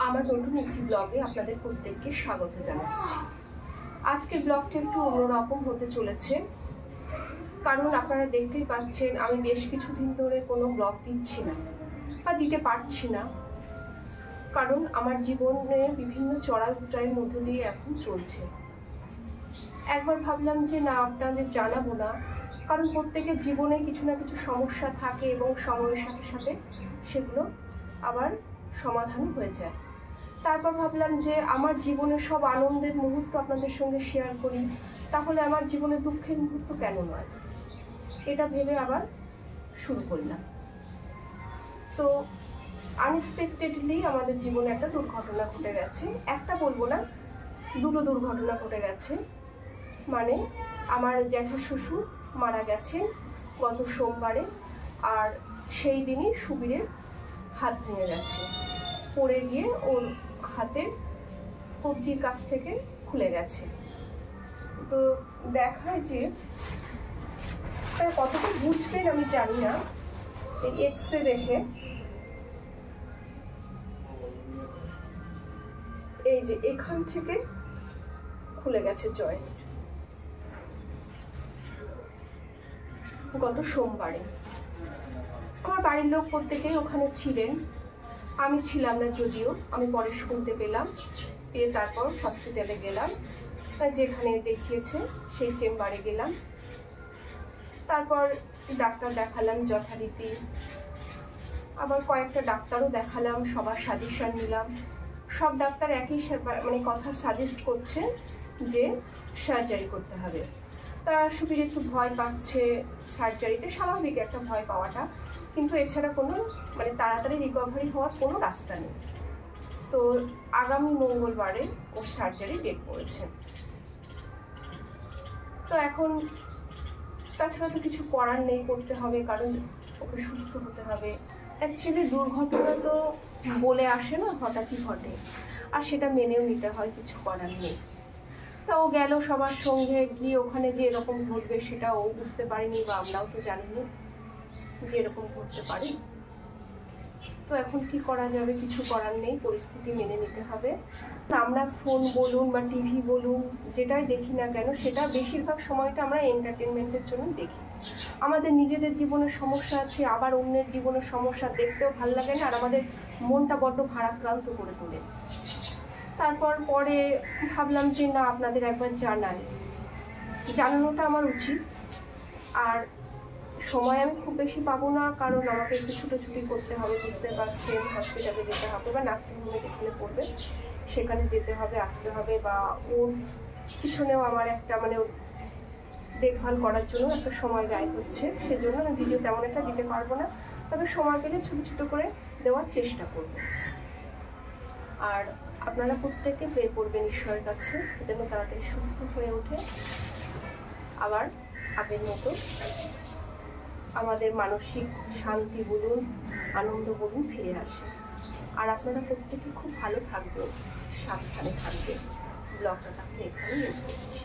আমার নতুন একটি ব্লগে আপনাদের প্রত্যেককে স্বাগত জানাচ্ছি। আজকের ব্লগটা একটু অন্যরকম হতে চলেছে, কারণ আপনারা দেখতেই পাচ্ছেন আমি বেশ কিছুদিন ধরে কোনো ব্লগ দিচ্ছি না বা দিতে পারছি না, কারণ আমার জীবনে বিভিন্ন চড়াই উতরাইয়ের মধ্য দিয়ে এখন চলছে। একবার ভাবলাম যে না, আপনাদের জানাবো না, কারণ প্রত্যেকের জীবনে কিছু না কিছু সমস্যা থাকে এবং সময়ের সাথে সাথে সেগুলো আবার সমাধান হয়ে যায়। তারপর ভাবলাম যে আমার জীবনের সব আনন্দের মুহূর্ত আপনাদের সঙ্গে শেয়ার করি, তাহলে আমার জীবনে দুঃখের মুহূর্ত কেন নয়, এটা ভেবে আবার শুরু করলাম। তো আনএক্সপেক্টেডলি আমাদের জীবনে একটা দুর্ঘটনা ঘটে গেছে। একটা বলবো না, দুটো দুর্ঘটনা ঘটে গেছে। মানে আমার জ্যাঠা শ্বশুর মারা গেছেন গত সোমবারে, আর সেই দিনই সুবীরের হাত ভেঙে গেছে। পড়ে গিয়ে ওর হাতের কবজির কাছ থেকে খুলে গেছে। তো দেখায় যে কতটা বুঝবেন আমি জানি না, এই এক্সরে দেখে এই যে এখান থেকে খুলে গেছে জয়েন্ট গত সোমবারে। আমার বাড়ির লোক প্রত্যেকেই ওখানে ছিলেন, আমি ছিলাম না, যদিও আমি পরে শুনতে পেলাম। পেয়ে তারপর হসপিটালে গেলাম, যেখানে দেখিয়েছে সেই চেম্বারে গেলাম। তারপর ডাক্তার দেখালাম যথারীতি, আবার কয়েকটা ডাক্তারও দেখালাম, সবার সাজেশন নিলাম। সব ডাক্তার একই কথা সাজেস্ট করছে যে সার্জারি করতে হবে। তা সুবীর একটু ভয় পাচ্ছে সার্জারিতে, স্বাভাবিক একটা ভয় পাওয়াটা, কিন্তু এছাড়া কোনো তাড়াতাড়ি রিকভারি হওয়ার কোনো রাস্তা নেই। তো আগামী মঙ্গলবারে ওর সার্জারি ডেট পড়েছে। তো এখন তাছাড়া তো কিছু করার নেই, করতে হবে, কারণ ওকে সুস্থ হতে হবে। অ্যাকচুয়ালি দুর্ঘটনা তো বলে আসে না, হঠাৎই ঘটে, আর সেটা মেনেও নিতে হয়, কিছু করার নেই। তা ও গেল সবার সঙ্গে, গিয়ে ওখানে যে এরকম ঘটবে সেটা ও বুঝতে পারিনি, বা আমরাও তো জানিনি যে এরকম ঘটতে পারে। তো এখন কি করা যাবে, কিছু করার নেই, পরিস্থিতি মেনে নিতে হবে। আমরা ফোন বলুন বা টিভি বলুন, যেটাই দেখি না কেন, সেটা বেশিরভাগ সময়টা আমরা এন্টারটেনমেন্টের জন্য দেখি। আমাদের নিজেদের জীবনের সমস্যা আছে, আবার অন্যের জীবনের সমস্যা দেখতেও ভালো লাগে না, আর আমাদের মনটা বড্ড ভারাক্রান্ত করে তোলে। তারপর পরে ভাবলাম যে না, আপনাদের একবার জানানোটা আমার উচিত। আর সময় আমি খুব বেশি পাবো না, কারণ আমাকে একটু ছুটোছুটি করতে হবে, বুঝতে পারছেন। হসপিটালে যেতে হবে বা নার্সিংহোমে যেখানে পড়বে সেখানে যেতে হবে, আসতে হবে, বা ওর পিছনেও আমার একটা ওর দেখভাল করার জন্য একটা সময় ব্যয় হচ্ছে। সেজন্য আমি ভিডিও তেমন একটা দিতে পারবো না, তবে সময় পেলে ছোটো ছোটো করে দেওয়ার চেষ্টা করব। আর আপনারা প্রত্যেকে প্রে করবেন ঈশ্বরের কাছে যেন তাড়াতাড়ি সুস্থ হয়ে ওঠে, আবার আগের মতো আমাদের মানসিক শান্তি বলুন, আনন্দ বলুন ফিরে আসে। আর আপনারা প্রত্যেকে খুব ভালো থাকবেন, সাবধানে থাকবেন। ব্লগটা তাহলে এখানেই এন্ড করছি।